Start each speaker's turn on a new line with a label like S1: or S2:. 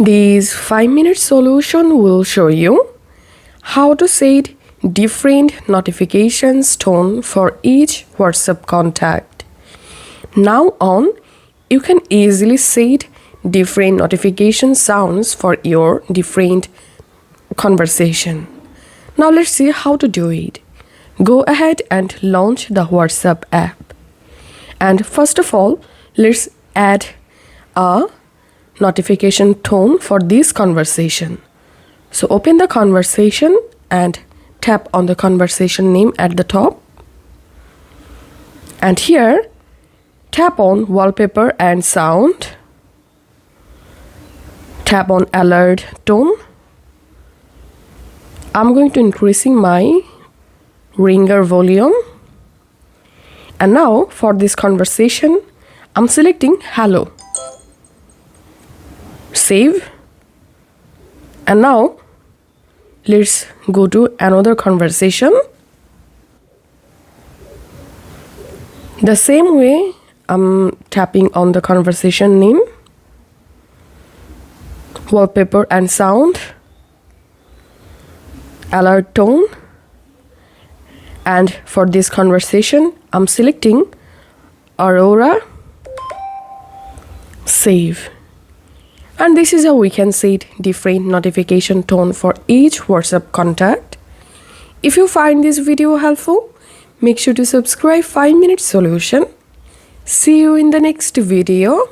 S1: This 5-minute solution will show you how to set different notifications tone for each WhatsApp contact. Now on, you can easily set different notification sounds for your different conversation. Now let's see how to do it. Go ahead and launch the WhatsApp app. And first of all, let's add a notification tone for this conversation. So open the conversation and tap on the conversation name at the top. And here, tap on wallpaper and sound. Tap on alert tone. I'm going to increasing my ringer volume. And now for this conversation, I'm selecting hello. Save. And now let's go to another conversation. The same way, I'm tapping on the conversation name, wallpaper and sound, alert tone, and for this conversation, I'm selecting Aurora. Save. And this is how we can set different notification tone for each WhatsApp contact. If you find this video helpful, make sure to subscribe 5-minute solution. See you in the next video.